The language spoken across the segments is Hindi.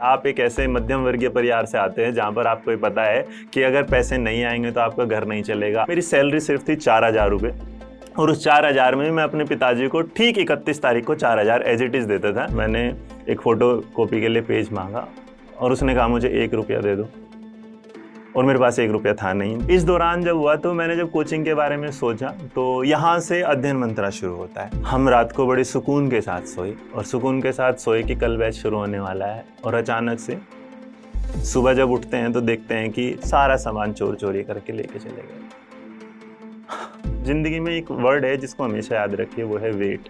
आप एक ऐसे मध्यम वर्गीय परिवार से आते हैं जहां पर आपको ये पता है कि अगर पैसे नहीं आएंगे तो आपका घर नहीं चलेगा। मेरी सैलरी सिर्फ थी 4,000 रुपये और उस 4,000 में मैं अपने पिताजी को ठीक 31 तारीख को 4,000 एज इट इज़ देता था। मैंने एक फ़ोटो कॉपी के लिए पेज मांगा और उसने कहा मुझे 1 रुपया दे दो और मेरे पास 1 रुपया था नहीं। इस दौरान जब हुआ तो मैंने जब कोचिंग के बारे में सोचा तो यहाँ से अध्ययन मंत्रा शुरू होता है। हम रात को बड़े सुकून के साथ सोए और सुकून के साथ सोए कि कल बैच शुरू होने वाला है और अचानक से सुबह जब उठते हैं तो देखते हैं कि सारा सामान चोर चोरी करके लेके चले गए। जिंदगी में एक वर्ड है जिसको हमेशा याद रखिए, वो है वेट।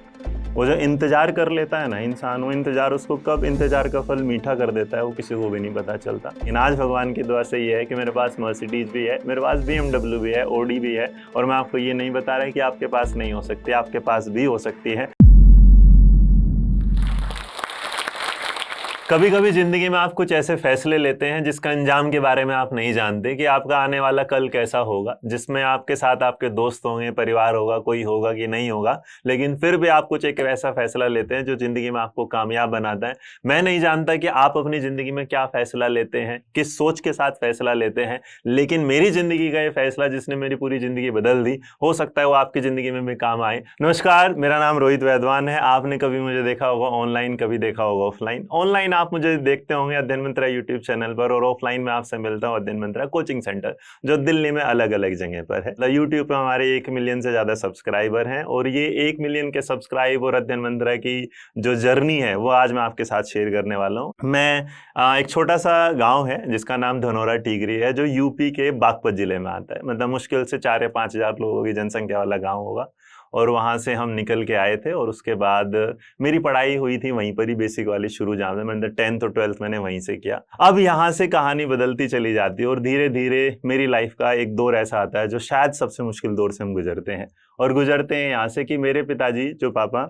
वो जो इंतजार कर लेता है ना इंसान, वो इंतजार उसको कब इंतजार का फल मीठा कर देता है वो किसी को भी नहीं पता चलता। लेकिन आज भगवान की दुआ से ये है कि मेरे पास मर्सिडीज भी है, मेरे पास BMW भी है, OD भी है और मैं आपको ये नहीं बता रहा कि आपके पास नहीं हो सकती, आपके पास भी हो सकती है। कभी कभी जिंदगी में आप कुछ ऐसे फैसले लेते हैं जिसका अंजाम के बारे में आप नहीं जानते कि आपका आने वाला कल कैसा होगा, जिसमें आपके साथ आपके दोस्त होंगे, परिवार होगा, कोई होगा कि नहीं होगा, लेकिन फिर भी आप कुछ एक ऐसा फैसला लेते हैं जो जिंदगी में आपको कामयाब बनाता है। मैं नहीं जानता कि आप अपनी जिंदगी में क्या फैसला लेते हैं, किस सोच के साथ फैसला लेते हैं, लेकिन मेरी जिंदगी का ये फैसला जिसने मेरी पूरी जिंदगी बदल दी, हो सकता है वो आपकी जिंदगी में भी काम आए। नमस्कार, मेरा नाम रोहित वैद्वान है। आपने कभी मुझे देखा होगा ऑनलाइन, कभी देखा होगा ऑफलाइन। ऑनलाइन आप मुझे देखते होंगे अध्ययन मंत्रा यूट्यूब चैनल पर और ऑफलाइन में आपसे मिलता हूं अध्ययन मंत्रा कोचिंग सेंटर, जो दिल्ली में अलग अलग जगह पर है। यूट्यूब पर हमारे 1 मिलियन से ज्यादा सब्सक्राइबर हैं और ये 1 मिलियन के सब्सक्राइब और अध्ययन मंत्रा की जो जर्नी है वो आज मैं आपके साथ शेयर करने वाला हूँ। मैं एक छोटा सा गाँव है जिसका नाम धनौरा टीकरी है, जो यूपी के बागपत जिले में आता है। मतलब मुश्किल से 4 या 5 हजार लोगों की जनसंख्या वाला गाँव होगा और वहाँ से हम निकल के आए थे और उसके बाद मेरी पढ़ाई हुई थी वहीं पर ही, बेसिक वाली शुरू, जहाँ से मैंने 10th और 12th मैंने वहीं से किया। अब यहाँ से कहानी बदलती चली जाती है और धीरे धीरे मेरी लाइफ का एक दौर ऐसा आता है जो शायद सबसे मुश्किल दौर से हम गुजरते हैं। और गुजरते हैं यहाँ से कि मेरे पिताजी जो पापा,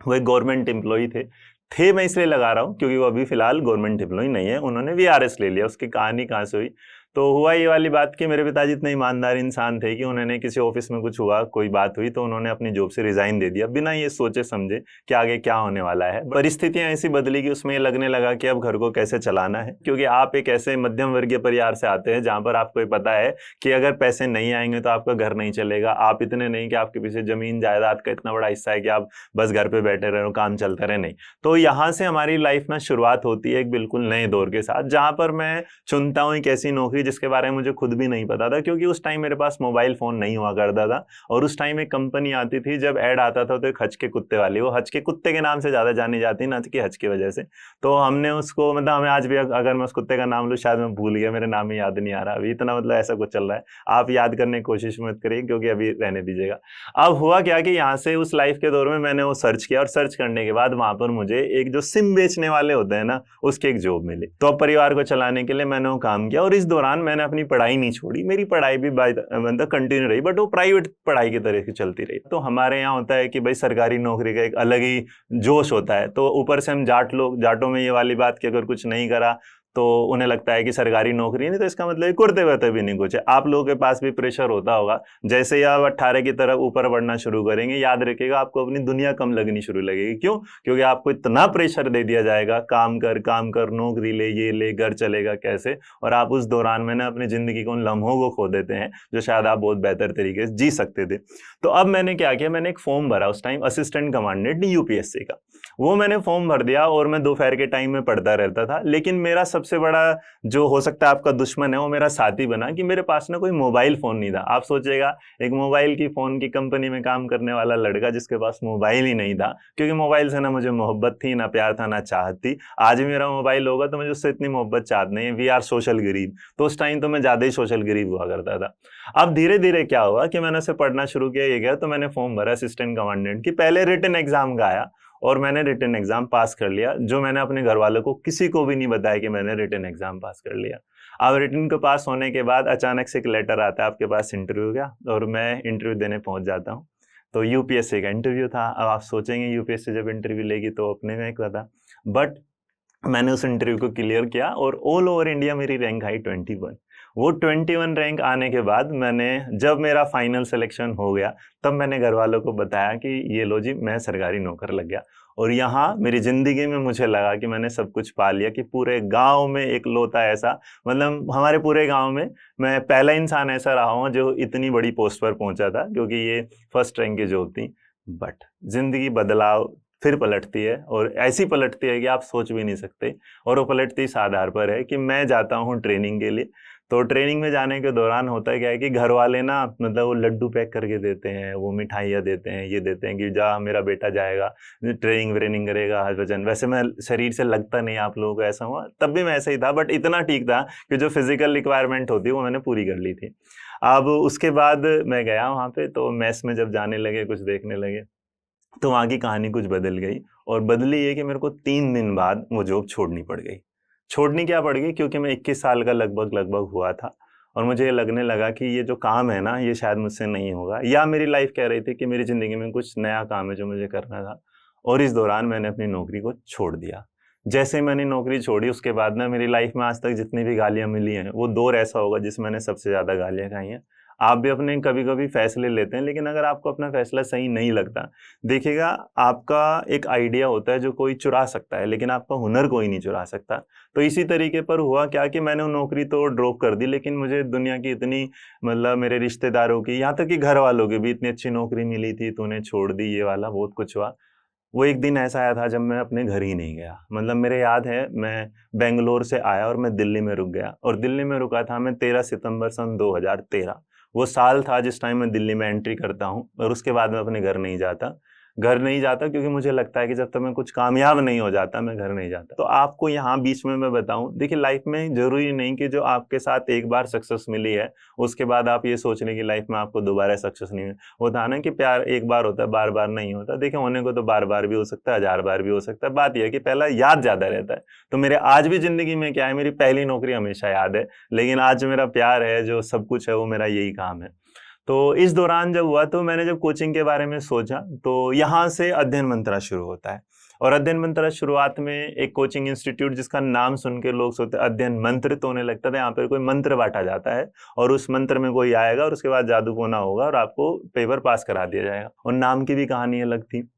वो एक गवर्नमेंट एम्प्लॉई थे। मैं इसलिए लगा रहा हूँ क्योंकि वो अभी फिलहाल गवर्नमेंट एम्प्लॉई नहीं है, उन्होंने VRS ले लिया। उसकी कहानी कहाँ से हुई, तो हुआ ये वाली बात कि मेरे पिताजी इतने ईमानदार इंसान थे कि उन्होंने किसी ऑफिस में कुछ हुआ, कोई बात हुई तो उन्होंने अपनी जॉब से रिजाइन दे दिया बिना ये सोचे समझे कि आगे क्या होने वाला है। परिस्थितियां ऐसी बदली कि उसमें ये लगने लगा कि अब घर को कैसे चलाना है, क्योंकि आप एक ऐसे मध्यम वर्गीय परिवार से आते हैं जहां पर आपको ये पता है कि अगर पैसे नहीं आएंगे तो आपका घर नहीं चलेगा। आप इतने नहीं कि आपके पीछे जमीन जायदाद का इतना बड़ा हिस्सा है कि आप बस घर पे बैठे रहे, काम चलता रहे, नहीं। तो यहाँ से हमारी लाइफ ना शुरुआत होती है एक बिल्कुल नए दौर के साथ, जहां पर मैं चुनता हूँ एक ऐसी नौकरी जिसके बारे में मुझे खुद भी नहीं पता था, क्योंकि उस टाइम मेरे पास मोबाइल फोन नहीं हुआ करता था। और उस टाइम एक कंपनी आती थी, जब ऐड आता था तो एक हच के कुत्ते वाली, वो हच के कुत्ते के नाम से ज्यादा जानी जाती, ना कि हच की वजह से। तो हमने उसको, मतलब हमें आज भी अगर मैं उस कुत्ते का नाम लूँ, शायद मैं भूल गया, मेरे नाम ही याद नहीं आ रहा अभी, इतना मतलब ऐसा कुछ चल रहा है। आप याद करने की कोशिश मत करिए क्योंकि अभी रहने दीजिएगा। अब हुआ क्या कि यहाँ से उस लाइफ के दौर में मैंने वो सर्च किया और सर्च करने के बाद वहां पर मुझे एक जो सिम बेचने वाले होते हैं ना, उसकी एक जॉब मिली। तो अब परिवार को चलाने के लिए मैंने वो काम किया और इस दौरान मैंने अपनी पढ़ाई नहीं छोड़ी। मेरी पढ़ाई भी मतलब कंटिन्यू रही, बट वो प्राइवेट पढ़ाई की तरह की चलती रही। तो हमारे यहाँ होता है कि भाई सरकारी नौकरी का एक अलग ही जोश होता है। तो ऊपर से हम जाट लोग, जाटों में ये वाली बात कि अगर कुछ नहीं करा तो उन्हें लगता है कि सरकारी नौकरी नहीं, तो इसका मतलब कुर्ते वरते भी नहीं कुछ है। आप लोगों के पास भी प्रेशर होता होगा। जैसे ही आप 18 की तरफ ऊपर बढ़ना शुरू करेंगे, याद रखिएगा आपको अपनी दुनिया कम लगनी शुरू लगेगी। क्यों? क्योंकि आपको इतना प्रेशर दे दिया जाएगा, काम कर, नौकरी ले, ये ले, घर चलेगा कैसे। और आप उस दौरान में ना अपनी जिंदगी को, उन लम्हों को खो देते हैं जो शायद आप बहुत बेहतर तरीके से जी सकते थे। तो अब मैंने क्या किया, मैंने एक फॉर्म भरा उस टाइम, असिस्टेंट कमांडेंट UPSC का। वो मैंने फॉर्म भर दिया और मैं दोपहर के टाइम में पढ़ता रहता था। लेकिन मेरा सबसे बड़ा जो हो सकता है आपका दुश्मन है, वो मेरा साथी बना कि मेरे पास ना कोई मोबाइल फोन नहीं था। आप सोचिएगा, एक मोबाइल की फोन की कंपनी में काम करने वाला लड़का जिसके पास मोबाइल ही नहीं था, क्योंकि मोबाइल से ना मुझे मोहब्बत थी, ना प्यार था, ना चाहत थी। आज भी मेरा मोबाइल होगा तो मुझे उससे इतनी मोहब्बत चाहत नहीं है। वी आर सोशल गरीब। तो उस टाइम तो मैं ज्यादा ही सोशल गरीब हुआ करता था। अब धीरे धीरे क्या हुआ कि मैंने उसे पढ़ना शुरू किया, ये गया तो मैंने फॉर्म भरा असिस्टेंट कमांडेंट की। पहले रिटन एग्जाम का आया और मैंने रिटन एग्जाम पास कर लिया, जो मैंने अपने घर वालों को किसी को भी नहीं बताया कि मैंने रिटन एग्जाम पास कर लिया। अब रिटन को पास होने के बाद अचानक से एक लेटर आता है, आपके पास इंटरव्यू का, और मैं इंटरव्यू देने पहुंच जाता हूँ। तो UPSC का इंटरव्यू था। अब आप सोचेंगे UPSC जब इंटरव्यू लेगी तो अपने में एक था, बट मैंने उस इंटरव्यू को क्लियर किया और ऑल ओवर इंडिया मेरी रैंक आई 21। वो 21 रैंक आने के बाद मैंने, जब मेरा फाइनल सिलेक्शन हो गया, तब मैंने घर वालों को बताया कि ये लो जी, मैं सरकारी नौकर लग गया। और यहाँ मेरी ज़िंदगी में मुझे लगा कि मैंने सब कुछ पा लिया, कि पूरे गांव में इकलौता ऐसा, मतलब हमारे पूरे गांव में मैं पहला इंसान ऐसा रहा हूँ जो इतनी बड़ी पोस्ट पर पहुंचा था, क्योंकि ये फर्स्ट रैंक की जॉब थी। बट ज़िंदगी बदलाव फिर पलटती है, और ऐसी पलटती है कि आप सोच भी नहीं सकते। और वो पलटती इस आधार पर है कि मैं जाता हूँ ट्रेनिंग के लिए, तो ट्रेनिंग में जाने के दौरान होता क्या है कि घर वाले ना, मतलब वो लड्डू पैक करके देते हैं, वो मिठाइयाँ देते हैं, ये देते हैं कि जा मेरा बेटा जाएगा, ट्रेनिंग व्रेनिंग करेगा, हरभजन। वैसे मैं शरीर से लगता नहीं, आप लोगों को ऐसा हुआ, तब भी मैं ऐसा ही था, बट इतना ठीक था कि जो फिजिकल रिक्वायरमेंट होती है वो मैंने पूरी कर ली थी। अब उसके बाद मैं गया वहाँ पे, तो मैस में जब जाने लगे, कुछ देखने लगे, तो वहाँ की कहानी कुछ बदल गई। और बदली ये कि मेरे को 3 दिन बाद वो जॉब छोड़नी पड़ गई। छोड़नी क्या पड़ गई, क्योंकि मैं 21 साल का लगभग लगभग हुआ था, और मुझे ये लगने लगा कि ये जो काम है ना, ये शायद मुझसे नहीं होगा, या मेरी लाइफ कह रही थी कि मेरी ज़िंदगी में कुछ नया काम है जो मुझे करना था। और इस दौरान मैंने अपनी नौकरी को छोड़ दिया। जैसे ही मैंने नौकरी छोड़ी, उसके बाद ना मेरी लाइफ में आज तक जितनी भी गालियाँ मिली हैं, वो दौर ऐसा होगा जिसमें मैंने सबसे ज़्यादा गालियाँ खाई हैं। आप भी अपने कभी-कभी फैसले लेते हैं, लेकिन अगर आपको अपना फैसला सही नहीं लगता, देखिएगा, आपका एक आइडिया होता है जो कोई चुरा सकता है, लेकिन आपका हुनर कोई नहीं चुरा सकता। तो इसी तरीके पर हुआ क्या कि मैंने वो नौकरी तो ड्रॉप कर दी, लेकिन मुझे दुनिया की इतनी, मतलब मेरे रिश्तेदारों की, यहाँ तक कि घर वालों की भी इतनी अच्छी नौकरी मिली थी, तूने छोड़ दी, ये वाला बहुत कुछ हुआ। वो एक दिन ऐसा आया था जब मैं अपने घर ही नहीं गया। मतलब मेरे याद है, मैं बैंगलोर से आया और मैं दिल्ली में रुक गया, और दिल्ली में रुका था मैं 13 सितंबर सन 2013। वो साल था जिस टाइम मैं दिल्ली में एंट्री करता हूँ, और उसके बाद मैं अपने घर नहीं जाता। घर नहीं जाता क्योंकि मुझे लगता है कि जब तक मैं कुछ कामयाब नहीं हो जाता, मैं घर नहीं जाता। तो आपको यहाँ बीच में मैं बताऊँ, देखिए, लाइफ में ज़रूरी नहीं कि जो आपके साथ एक बार सक्सेस मिली है, उसके बाद आप ये सोच लें कि लाइफ में आपको दोबारा सक्सेस नहीं मिले। होता है ना कि प्यार एक बार होता है, बार-बार नहीं होता। देखिए, होने को तो बार-बार भी हो सकता है, 1000 बार भी हो सकता है। बात ये है कि पहला याद ज़्यादा रहता है। तो मेरे आज भी ज़िंदगी में क्या है, मेरी पहली नौकरी हमेशा याद है, लेकिन आज जो मेरा प्यार है, जो सब कुछ है, वो मेरा यही काम है। तो इस दौरान जब हुआ, तो मैंने जब कोचिंग के बारे में सोचा, तो यहाँ से अध्ययन मंत्रा शुरू होता है। और अध्ययन मंत्रा शुरुआत में एक कोचिंग इंस्टीट्यूट, जिसका नाम सुन के लोग सोचते अध्ययन मंत्र, तो उन्हें लगता था यहाँ पर कोई मंत्र बांटा जाता है, और उस मंत्र में कोई आएगा और उसके बाद जादू टोना होगा और आपको पेपर पास करा दिया जाएगा। और नाम की भी कहानी अलग थी।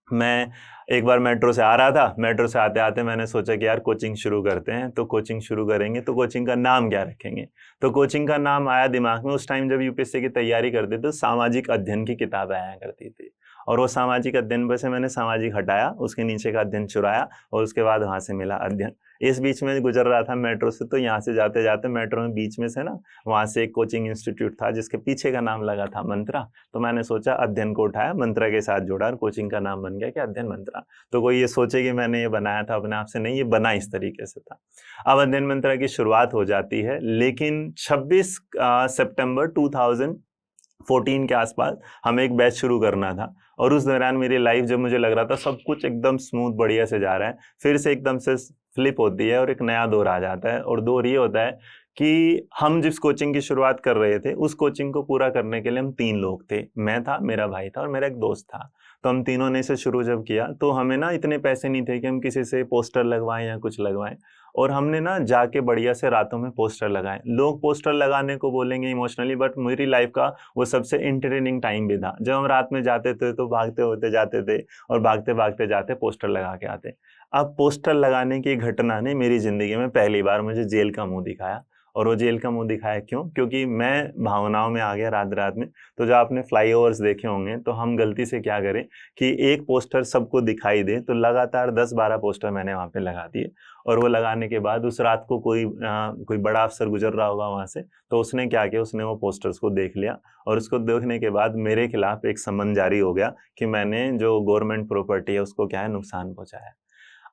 मैं एक बार मेट्रो से आ रहा था, मेट्रो से आते-आते मैंने सोचा कि यार कोचिंग शुरू करते हैं, तो कोचिंग शुरू करेंगे, तो कोचिंग का नाम क्या रखेंगे? तो कोचिंग का नाम आया दिमाग में, उस टाइम जब यूपीएससी की तैयारी करते थे, तो सामाजिक अध्ययन की किताबें आया करती थी। और वो सामाजिक अध्ययन पर से मैंने सामाजिक हटाया, उसके नीचे का अध्ययन चुराया, और उसके बाद वहाँ से मिला अध्ययन। इस बीच में गुज़र रहा था मेट्रो से, तो यहाँ से जाते-जाते मेट्रो में बीच में से ना, वहाँ से एक कोचिंग इंस्टीट्यूट था जिसके पीछे का नाम लगा था मंत्रा। तो मैंने सोचा, अध्ययन को उठाया, मंत्रा के साथ जोड़ा, और कोचिंग का नाम बन गया कि अध्ययन मंत्रा। तो कोई ये सोचे कि मैंने ये बनाया था अपने आप से, नहीं, ये बना इस तरीके से था। अब अध्ययन मंत्रा की शुरुआत हो जाती है, लेकिन 26 सितंबर 2014 के आसपास हमें एक बैच शुरू करना था। और उस दौरान मेरी लाइफ, जब मुझे लग रहा था सब कुछ एकदम स्मूथ बढ़िया से जा रहा है, फिर से एकदम से फ्लिप होती है और एक नया दौर आ जाता है। और दौर ये होता है कि हम जिस कोचिंग की शुरुआत कर रहे थे, उस कोचिंग को पूरा करने के लिए हम 3 लोग थे। मैं था, मेरा भाई था और मेरा एक दोस्त था। तो हम तीनों ने इसे शुरू जब किया, तो हमें ना इतने पैसे नहीं थे कि हम किसी से पोस्टर लगवाएँ या कुछ लगवाएँ। और हमने ना जाके बढ़िया से रातों में पोस्टर लगाए। लोग पोस्टर लगाने को बोलेंगे इमोशनली, बट मेरी लाइफ का वो सबसे एंटरटेनिंग टाइम भी था। जब हम रात में जाते थे, तो भागते होते जाते थे, और भागते-भागते जाते पोस्टर लगा के आते। अब पोस्टर लगाने की घटना ने मेरी ज़िंदगी में पहली बार मुझे जेल का मुँह दिखाया। और वो जेल का मुँह दिखाया क्यों? क्योंकि मैं भावनाओं में आ गया रात-रात में। तो जब आपने फ्लाईओवर्स देखे होंगे, तो हम गलती से क्या करें कि एक पोस्टर सबको दिखाई दे, तो लगातार 10-12 पोस्टर मैंने वहाँ पे लगा दिए। और वो लगाने के बाद उस रात को कोई बड़ा अफ़सर गुज़र रहा होगा वहाँ से, तो उसने क्या किया, उसने वो पोस्टर्स को देख लिया, और उसको देखने के बाद मेरे खिलाफ़ एक समन जारी हो गया कि मैंने जो गवर्नमेंट प्रॉपर्टी है, उसको क्या है, नुकसान पहुँचाया है।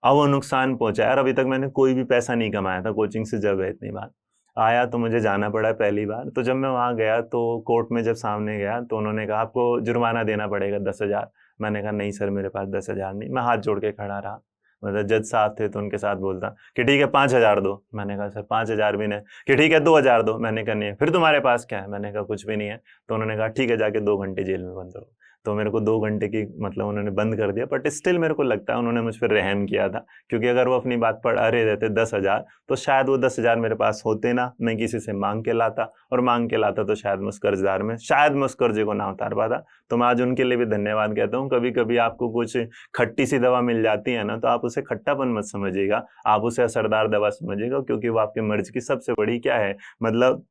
अब वो नुकसान पहुँचाया, और अभी तक मैंने कोई भी पैसा नहीं कमाया था कोचिंग से, जब है इतनी बार। आया तो मुझे जाना पड़ा पहली बार, तो जब मैं वहाँ गया, तो कोर्ट में जब सामने गया, तो उन्होंने कहा आपको जुर्माना देना पड़ेगा 10,000। मैंने कहा नहीं सर, मेरे पास 10,000 नहीं। मैं हाथ जोड़ के खड़ा रहा। मतलब जज साहब थे, तो उनके साथ बोलता कि ठीक है 5,000 दो। मैंने कहा सर 5,000 भी नहीं। कि ठीक है 2,000 दो। मैंने कहा नहीं है। फिर तुम्हारे पास क्या है? मैंने कहा कुछ भी नहीं है। तो उन्होंने कहा ठीक है, जाके 2 घंटे जेल में बंद रहो। तो मेरे को 2 घंटे की मतलब उन्होंने बंद कर दिया, बट स्टिल मेरे को लगता है उन्होंने मुझ पर रहम किया था, क्योंकि अगर वो अपनी बात पर अड़े रहते 10,000 तो शायद वो 10,000 मेरे पास होते ना, मैं किसी से मांग के लाता, और मांग के लाता तो शायद मैं उस कर्जदार में शायद मैं उस कर्जे को ना उतार पाता। तो मैं आज उनके लिए भी धन्यवाद कहता हूँ। कभी कभी आपको कुछ खट्टी सी दवा मिल जाती है ना, तो आप उसे खट्टापन मत समझिएगा, आप उसे असरदार दवा समझिएगा, क्योंकि वो आपके मर्ज की सबसे बड़ी क्या है, मतलब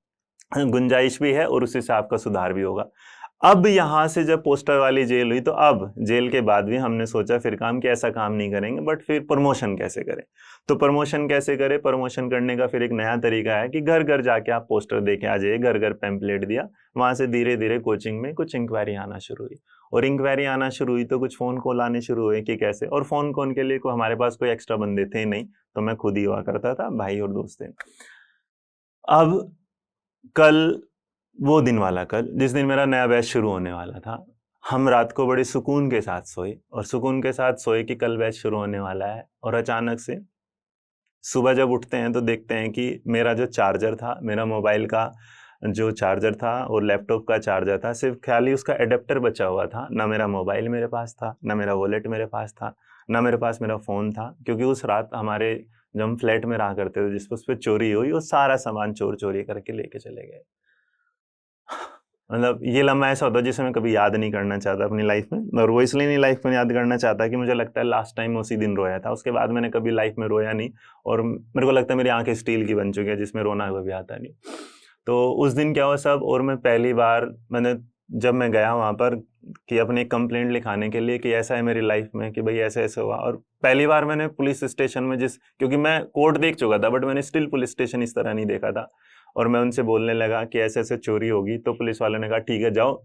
गुंजाइश भी है, और उसी से आपका सुधार भी होगा। अब यहां से जब पोस्टर वाली जेल हुई, तो अब जेल के बाद भी हमने सोचा फिर काम कि ऐसा काम नहीं करेंगे, बट फिर प्रमोशन कैसे करें। तो प्रमोशन कैसे करें, प्रमोशन करने का फिर एक नया तरीका है कि घर घर जाके आप पोस्टर दे के आ जाइए, घर घर पैम्पलेट दिया। वहां से धीरे धीरे कोचिंग में कुछ इंक्वायरी आना शुरू हुई, और इंक्वायरी आना शुरू हुई तो कुछ फोन कॉल आने शुरू हुए कि कैसे, और फोन कॉल के लिए हमारे पास कोई एक्स्ट्रा बंदे थे नहीं, तो मैं खुद ही हुआ करता था, भाई और दोस्त थे। अब कल, वो दिन वाला कल जिस दिन मेरा नया बैच शुरू होने वाला था, हम रात को बड़े सुकून के साथ सोए, और सुकून के साथ सोए कि कल बैच शुरू होने वाला है। और अचानक से सुबह जब उठते हैं तो देखते हैं कि मेरा जो चार्जर था, मेरा मोबाइल का जो चार्जर था और लैपटॉप का चार्जर था, सिर्फ खाली उसका एडेप्टर बचा हुआ था। ना मेरा मोबाइल मेरे पास था, ना मेरा वॉलेट मेरे पास था, ना मेरे पास मेरा फ़ोन था, क्योंकि उस रात हमारे जब हम फ्लैट में रहा करते थे जिस पर उस पर चोरी हुई, वो सारा सामान चोर चोरी करके लेके चले गए। मतलब ये लम्हा ऐसा होता है जिसे मैं कभी याद नहीं करना चाहता अपनी लाइफ में, और वो इसलिए नहीं लाइफ में याद करना चाहता कि मुझे लगता है लास्ट टाइम उसी दिन रोया था, उसके बाद मैंने कभी लाइफ में रोया नहीं, और मेरे को लगता है मेरी आंखें स्टील की बन चुकी है जिसमें रोना कभी आता नहीं। तो उस दिन क्या हुआ सब, और मैं पहली बार जब मैं गया वहाँ पर कि अपनी कंप्लेंट लिखाने के लिए कि ऐसा है मेरी लाइफ में कि भाई ऐसे ऐसे हुआ, और पहली बार मैंने पुलिस स्टेशन में क्योंकि मैं कोर्ट देख चुका था बट मैंने स्टिल पुलिस स्टेशन इस तरह नहीं देखा था, और मैं उनसे बोलने लगा कि ऐसे ऐसे चोरी होगी। तो पुलिस वाले ने कहा ठीक है जाओ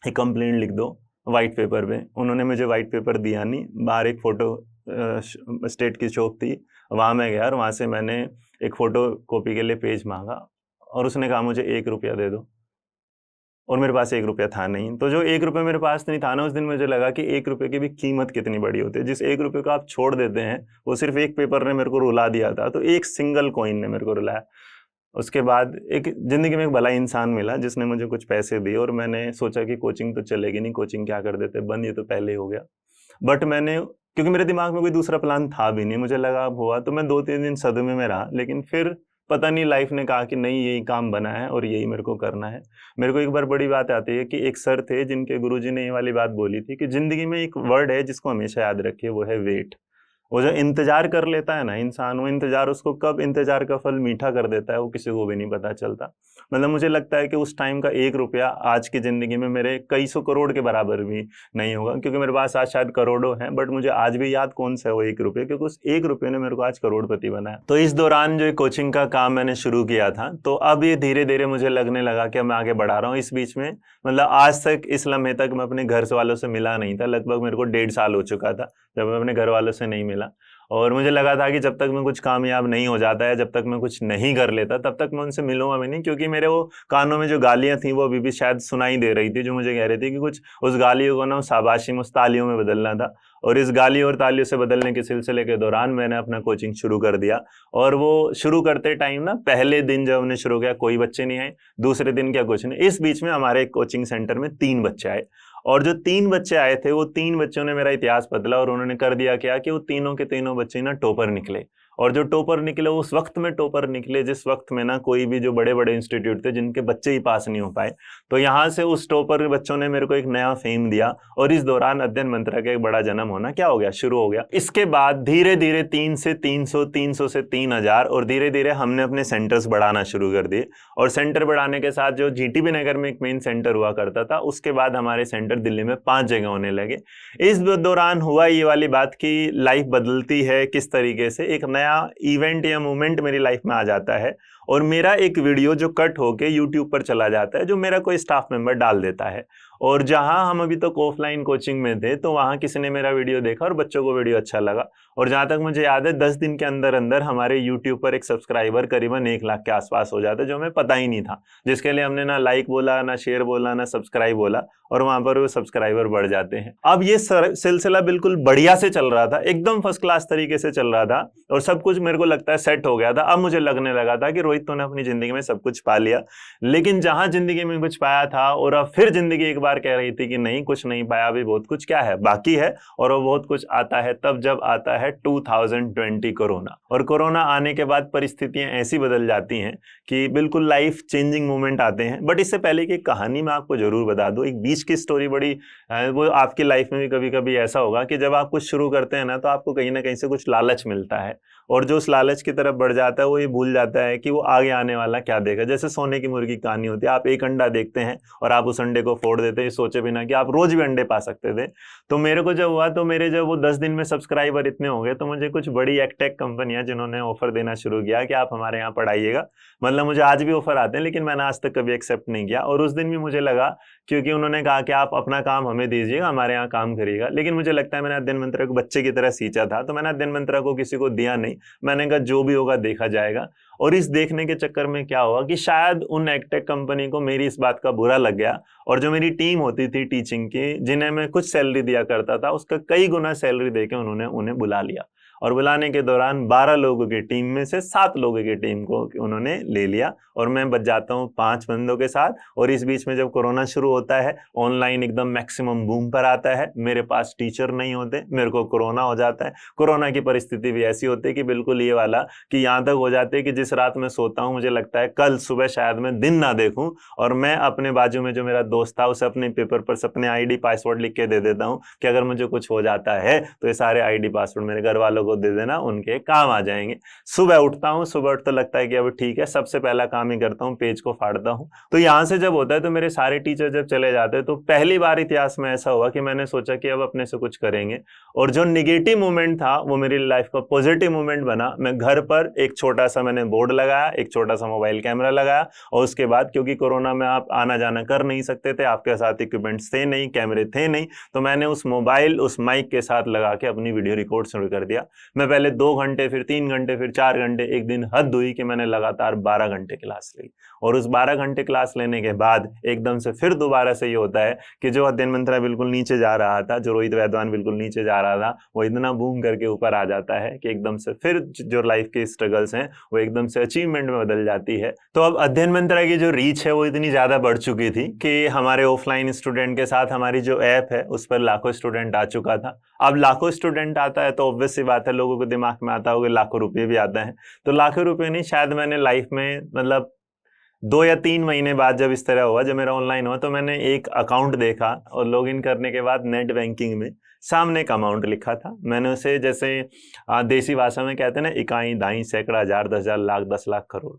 एक कंप्लेंट लिख दो वाइट पेपर पे। उन्होंने मुझे वाइट पेपर दिया नहीं, बाहर एक फ़ोटो स्टेट की शॉप थी, वहाँ मैं गया और वहाँ से मैंने एक फ़ोटो कॉपी के लिए पेज मांगा, और उसने कहा मुझे 1 रुपया दे दो, और मेरे पास 1 रुपया था नहीं। तो जो 1 रुपया मेरे पास नहीं था ना, उस दिन मुझे लगा कि 1 रुपये की भी कीमत कितनी बड़ी होती है। जिस 1 रुपये को आप छोड़ देते हैं, वो सिर्फ एक पेपर ने मेरे को रुला दिया था, तो एक सिंगल कॉइन ने मेरे को रुलाया। उसके बाद एक ज़िंदगी में एक भला इंसान मिला जिसने मुझे कुछ पैसे दिए, और मैंने सोचा कि कोचिंग तो चलेगी नहीं, कोचिंग क्या कर देते बंद, ये तो पहले ही हो गया। बट मैंने, क्योंकि मेरे दिमाग में कोई दूसरा प्लान था भी नहीं, मुझे लगा अब हुआ, तो मैं 2-3 दिन सदमे में रहा, लेकिन फिर पता नहीं लाइफ ने कहा कि नहीं यही काम बना है और यही मेरे को करना है। मेरे को एक बार बड़ी बात आती है कि एक सर थे जिनके गुरुजी ने ये वाली बात बोली थी कि ज़िंदगी में एक वर्ड है जिसको हमेशा याद रखिए, वो है वेट। वो जो इंतजार कर लेता है ना इंसान, वो इंतजार, उसको कब इंतजार का फल मीठा कर देता है वो किसी को भी नहीं पता चलता। मतलब मुझे लगता है कि उस टाइम का 1 रुपया आज की ज़िंदगी में मेरे कई सौ करोड़ के बराबर भी नहीं होगा, क्योंकि मेरे पास आज शायद करोड़ों हैं, बट मुझे आज भी याद कौन सा है वो 1 रुपये, क्योंकि उस 1 रुपये ने मेरे को आज करोड़पति बनाया। तो इस दौरान जो कोचिंग का काम मैंने शुरू किया था, तो अब ये धीरे धीरे मुझे लगने लगा कि मैं आगे बढ़ा रहा हूँ। इस बीच में मतलब आज तक इस लम्हे तक मैं अपने घर वालों से मिला नहीं था, लगभग मेरे को 1.5 साल हो चुका था जब मैं अपने घर वालों से नहीं मिला, और मुझे लगा था कि जब तक मैं कुछ कामयाब नहीं हो जाता है, जब तक मैं कुछ नहीं कर लेता, तब तक मैं उनसे मिलूंगा भी नहीं, क्योंकि मेरे वो कानों में जो गालियां थी वो अभी भी शायद सुनाई दे रही थी, जो मुझे कह रही थी कि कुछ उस गालियों को ना शाबाशी में, उस तालियों में बदलना था। और इस गालियों और तालियों से बदलने के सिलसिले के दौरान मैंने अपना कोचिंग शुरू कर दिया। और वो शुरू करते टाइम ना, पहले दिन जब हमने शुरू किया कोई बच्चे नहीं आए, दूसरे दिन क्या कुछ नहीं, इस बीच में हमारे कोचिंग सेंटर में 3 बच्चे आए, और जो 3 बच्चे आए थे वो 3 बच्चों ने मेरा इतिहास बदला, और उन्होंने कर दिया क्या कि वो तीनों के तीनों बच्चे ना टॉपर निकले। और जो टॉपर निकले उस वक्त में टॉपर निकले जिस वक्त में ना कोई भी जो बड़े बड़े इंस्टीट्यूट थे जिनके बच्चे ही पास नहीं हो पाए। तो यहाँ से उस टॉपर बच्चों ने मेरे को एक नया फेम दिया, और इस दौरान अध्ययन मंत्रा का एक बड़ा जन्म होना क्या हो गया, शुरू हो गया। इसके बाद धीरे धीरे 3 से 300, 300 से 3000, और धीरे धीरे हमने अपने सेंटर्स बढ़ाना शुरू कर दिए। और सेंटर बढ़ाने के साथ जो जीटीबी नगर में एक मेन सेंटर हुआ करता था, उसके बाद हमारे सेंटर दिल्ली में 5 जगह होने लगे। इस दौरान हुआ ये वाली बात कि लाइफ बदलती है किस तरीके से, एक नया इवेंट या मोमेंट मेरी लाइफ में आ जाता है, और मेरा एक वीडियो जो कट होके यूट्यूब पर चला जाता है, जो मेरा कोई स्टाफ मेंबर डाल देता है। और जहां हम अभी तक ऑफलाइन कोचिंग में थे, तो वहां किसी ने मेरा वीडियो देखा और बच्चों को वीडियो अच्छा लगा, और जहां तक मुझे याद है 10 दिन के अंदर अंदर हमारे यूट्यूब पर एक सब्सक्राइबर करीबन 1 लाख के आसपास हो जाता है, जो हमें पता ही नहीं था, जिसके लिए हमने ना लाइक बोला, ना शेयर बोला, ना सब्सक्राइब बोला, और वहां पर वो सब्सक्राइबर बढ़ जाते हैं। अब ये सिलसिला बिल्कुल बढ़िया से चल रहा था, एकदम फर्स्ट क्लास तरीके से चल रहा था, और सब कुछ मेरे को लगता है सेट हो गया था। अब मुझे लगने लगा था कि रोहित तूने अपनी जिंदगी में सब कुछ पा लिया। लेकिन जहां जिंदगी में कुछ पाया था और अब फिर जिंदगी एक बार कह रही थी कि नहीं कुछ नहीं पाया, अभी बहुत कुछ क्या है बाकी है, और वो बहुत कुछ आता है तब जब आता है 2020 कोरोना। और कोरोना आने के बाद परिस्थितियां ऐसी बदल जाती हैं कि बिल्कुल लाइफ चेंजिंग मोमेंट आते हैं। बट इससे पहले की कहानी मैं आपको जरूर बता दूं, एक बीच की स्टोरी बड़ी वो आपकी लाइफ में भी कभी कभी ऐसा होगा कि जब आप कुछ शुरू करते हैं ना, तो आपको कहीं ना कहीं से कुछ लालच मिलता है, और जो उस लालच की तरफ बढ़ जाता है वो ये भूल जाता है कि वो आगे आने वाला क्या देगा। जैसे सोने की मुर्गी कहानी होती है, आप एक अंडा देखते हैं और आप उस अंडे को फोड़ देते हैं सोचे बिना कि आप रोज भी अंडे पा सकते थे। तो मेरे को जब हुआ, तो मेरे जब वो 10 दिन में सब्सक्राइबर इतने हो गए, तो मुझे कुछ बड़ी एगटेक कंपनियां जिन्होंने ऑफर देना शुरू किया कि आप हमारे यहाँ पढ़ाइएगा। मतलब मुझे आज भी ऑफर आते हैं, लेकिन मैंने आज तक कभी एक्सेप्ट नहीं किया। और उस दिन भी मुझे लगा, क्योंकि उन्होंने कहा कि आप अपना काम हमें दीजिएगा, हमारे यहाँ काम करिएगा, लेकिन मुझे लगता है मैंने अध्ययन मंत्रा को बच्चे की तरह सींचा था, तो मैंने अध्ययन मंत्रा को किसी को दिया नहीं। मैंने कहा जो भी होगा देखा जाएगा। और इस देखने के चक्कर में क्या हुआ कि शायद उन एगटेक कंपनी को मेरी इस बात का बुरा लग गया, और जो मेरी टीम होती थी टीचिंग की, जिन्हें मैं कुछ सैलरी दिया करता था, उसका कई गुना सैलरी देके उन्होंने उन्हें बुला लिया। और बुलाने के दौरान 12 लोगों की टीम में से 7 लोगों की टीम को उन्होंने ले लिया, और मैं बच जाता हूँ 5 बंदों के साथ। और इस बीच में जब कोरोना शुरू होता है, ऑनलाइन एकदम मैक्सिमम बूम पर आता है, मेरे पास टीचर नहीं होते, मेरे को कोरोना हो जाता है। कोरोना की परिस्थिति भी ऐसी होती है कि बिल्कुल ये वाला कि यहाँ तक हो जाते हैं कि जिस रात में सोता हूँ मुझे लगता है कल सुबह शायद मैं दिन ना देखूं, और मैं अपने बाजू में जो मेरा दोस्त था उसे अपने पेपर पर अपने आईडी पासवर्ड लिख के दे देता हूँ कि अगर मुझे कुछ हो जाता है तो ये सारे आईडी पासवर्ड मेरे घर वालों को दे देना, उनके काम आ जाएंगे। सुबह उठता हूँ, सुबह उठ तो लगता है कि अब ठीक है, सबसे पहला काम ही करता हूँ, पेज को फाड़ता हूँ। तो यहाँ से जब होता है तो मेरे सारे टीचर जब चले जाते हैं, तो पहली बार इतिहास में ऐसा हुआ कि मैंने सोचा कि अब अपने से कुछ करेंगे, और जो निगेटिव मोमेंट था वो मेरी लाइफ का पॉजिटिव मोमेंट बना। मैं घर पर एक छोटा सा मैंने बोर्ड लगाया, एक छोटा सा मोबाइल कैमरा लगाया, और उसके बाद क्योंकि कोरोना में आप आना जाना कर नहीं सकते थे, आपके साथ इक्विपमेंट्स थे नहीं, कैमरे थे नहीं, तो मैंने उस मोबाइल उस माइक के साथ लगा के अपनी वीडियो रिकॉर्ड शुरू कर दिया। मैं पहले 2 घंटे, फिर 3 घंटे, फिर 4 घंटे, एक दिन हद हुई कि मैंने लगातार 12 घंटे क्लास ली। और उस 12 घंटे क्लास लेने के बाद एकदम से फिर दोबारा से ये होता है कि जो अध्ययन मंत्रा बिल्कुल नीचे जा रहा था, जो रोहित वैद्वान बिल्कुल नीचे जा रहा था, वो इतना बूम करके ऊपर आ जाता है कि एकदम से फिर जो लाइफ के स्ट्रगल्स हैं वो एकदम से अचीवमेंट में बदल जाती है। तो अब अध्ययन मंत्रा की जो रीच है वो इतनी ज्यादा बढ़ चुकी थी कि हमारे ऑफलाइन स्टूडेंट के साथ हमारी जो ऐप है उस पर लाखों स्टूडेंट आ चुका था। अब लाखों स्टूडेंट आता है तो ऑब्वियस सी बात है, लोगों को दिमाग में आता होगा लाखों रुपए भी आता है। तो लाखों रुपए नहीं, शायद मैंने लाइफ में मतलब 2 या 3 महीने बाद जब इस तरह हुआ, जब मेरा ऑनलाइन हुआ, तो मैंने एक अकाउंट देखा, और लॉगिन करने के बाद नेट बैंकिंग में सामने एक अमाउंट लिखा था। मैंने उसे जैसे देसी भाषा में कहते हैं ना, इकाई दाई सैकड़ा हजार 10,000 लाख 10 लाख करोड़,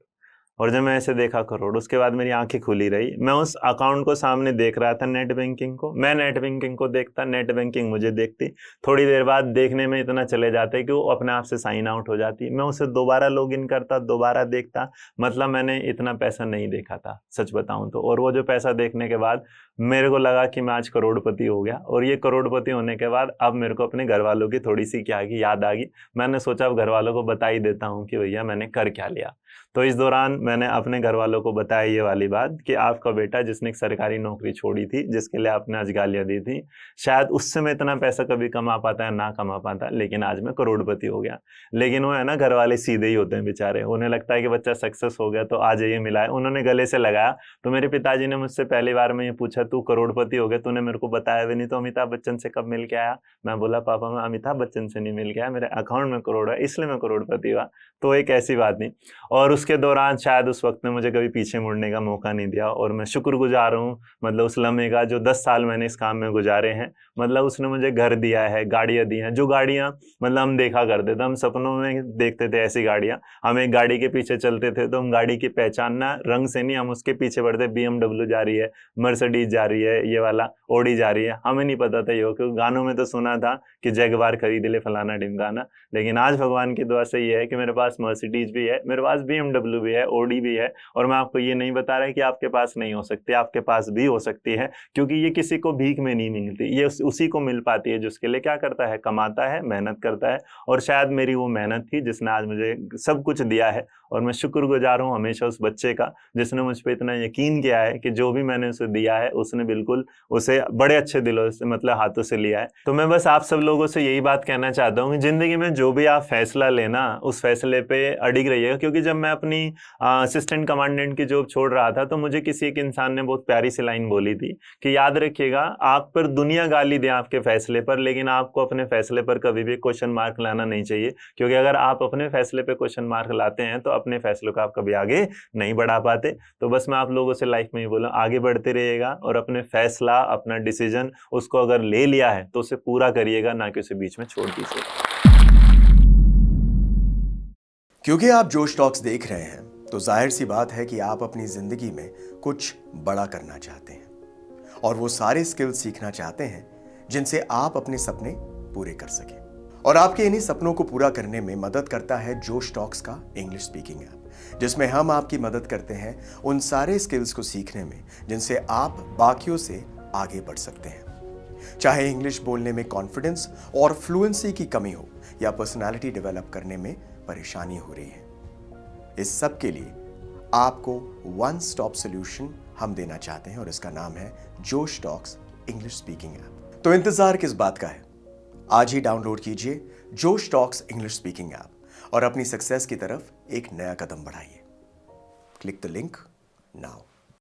और जब मैं ऐसे देखा करोड़, उसके बाद मेरी आंखें खुली रही। मैं उस अकाउंट को सामने देख रहा था, नेट बैंकिंग को, मैं नेट बैंकिंग को देखता, नेट बैंकिंग मुझे देखती। थोड़ी देर बाद देखने में इतना चले जाते कि वो अपने आप से साइन आउट हो जाती। मैं उसे दोबारा लॉगिन करता, दोबारा देखता। मतलब मैंने इतना पैसा नहीं देखा था सच बताऊं तो। और वो जो पैसा देखने के बाद मेरे को लगा कि मैं आज करोड़पति हो गया। और ये करोड़पति होने के बाद अब मेरे को अपने घर वालों की थोड़ी सी क्या की याद आ गई। मैंने सोचा अब घर वालों को बता ही देता हूँ कि भैया मैंने कर क्या लिया। तो इस दौरान मैंने अपने घर वालों को बताया ये वाली बात कि आपका बेटा जिसने एक सरकारी नौकरी छोड़ी थी, जिसके लिए आपने आज गालियां दी थी, शायद उससे मैं इतना पैसा कभी कमा पाता है ना कमा पाता, लेकिन आज मैं करोड़पति हो गया। लेकिन वो है ना, घर वाले सीधे ही होते हैं बेचारे, उन्हें लगता है कि बच्चा सक्सेस हो गया तो आज ये मिला है। उन्होंने गले से लगाया। तो मेरे पिताजी ने मुझसे पहली बार में ये पूछा, तू करोड़पति हो गया, तूने मेरे को बताया भी नहीं, तो अमिताभ बच्चन से कब मिल के आया? मैं बोला पापा मैं अमिताभ बच्चन से नहीं मिल गया, मेरे अकाउंट में करोड़ है इसलिए मैं करोड़पति हुआ। तो एक ऐसी बात नहीं। और उसके दौरान शायद उस वक्त ने मुझे कभी पीछे मुड़ने का मौका नहीं दिया, और मैं शुक्रगुजार हूँ मतलब उस लम्हे का जो 10 साल मैंने इस काम में गुजारे हैं। मतलब उसने मुझे घर दिया है, गाड़ियाँ दी हैं, जो गाड़ियाँ मतलब हम देखा करते थे, हम सपनों में देखते थे ऐसी गाड़ियाँ। हम एक गाड़ी के पीछे चलते थे तो हम गाड़ी की पहचानना रंग से नहीं, हम उसके पीछे बढ़ते, BMW जा रही है, मर्सिडीज जा रही है, ये वाला ऑडी जा रही है, हमें नहीं पता था ये, क्योंकि गानों में तो सुना था कि जगवार खरीद ले फलाना ढिमकाना। लेकिन आज भगवान की दुआ से ये है कि मेरे पास मर्सिडीज भी है, मेरे पास BMW भी है, ऑडी भी है। और मैं आपको ये नहीं बता रहा कि आपके पास नहीं हो सकती, आपके पास भी हो सकती है, क्योंकि ये किसी को भीख में नहीं मिलती, ये उसी को मिल पाती है जिसके लिए क्या करता है, कमाता है, मेहनत करता है। और शायद मेरी वो मेहनत थी जिसने आज मुझे सब कुछ दिया है। और मैं शुक्रगुजार हूँ हमेशा उस बच्चे का जिसने मुझ पर इतना यकीन किया है कि जो भी मैंने उसे दिया है उसने बिल्कुल उसे बड़े अच्छे दिलों से मतलब हाथों से लिया है। तो मैं बस आप सब लोगों से यही बात कहना चाहता हूँ कि जिंदगी में जो भी आप फैसला लेना, उस फैसले पे अडिग रहिएगा। क्योंकि जब मैं अपनी असिस्टेंट कमांडेंट की जॉब छोड़ रहा था तो मुझे किसी एक इंसान ने बहुत प्यारी सी लाइन बोली थी कि याद रखिएगा, आप पर दुनिया गाली दे आपके फैसले पर, लेकिन आपको अपने फैसले पर कभी भी क्वेश्चन मार्क लाना नहीं चाहिए, क्योंकि अगर आप अपने फैसले पे क्वेश्चन मार्क लाते हैं तो अपने फैसलों को आप कभी आगे नहीं बढ़ा पाते। तो बस मैं आप लोगों से लाइफ में ही बोला, आगे बढ़ते रहिएगा और अपने फैसला, अपना डिसीजन उसको अगर ले लिया है तो उसे पूरा करिएगा, ना कि उसे बीच में छोड़ दीजिएगा। क्योंकि आप जोश टॉक्स देख रहे हैं तो जाहिर सी बात है कि आप अपनी जिंदगी में कुछ बड़ा करना चाहते हैं और वो सारे स्किल्स सीखना चाहते हैं जिनसे आप अपने सपने पूरे कर सकें। और आपके इन्हीं सपनों को पूरा करने में मदद करता है जोश टॉक्स का इंग्लिश स्पीकिंग ऐप, जिसमें हम आपकी मदद करते हैं उन सारे स्किल्स को सीखने में जिनसे आप बाकियों से आगे बढ़ सकते हैं। चाहे इंग्लिश बोलने में कॉन्फिडेंस और फ्लुएंसी की कमी हो या पर्सनालिटी डेवलप करने में परेशानी हो रही है, इस सब के लिए आपको वन स्टॉप सॉल्यूशन हम देना चाहते हैं और इसका नाम है जोश टॉक्स इंग्लिश स्पीकिंग ऐप। तो इंतजार किस बात का है, आज ही डाउनलोड कीजिए जोश टॉक्स इंग्लिश स्पीकिंग ऐप और अपनी सक्सेस की तरफ एक नया कदम बढ़ाइए। Click the link now.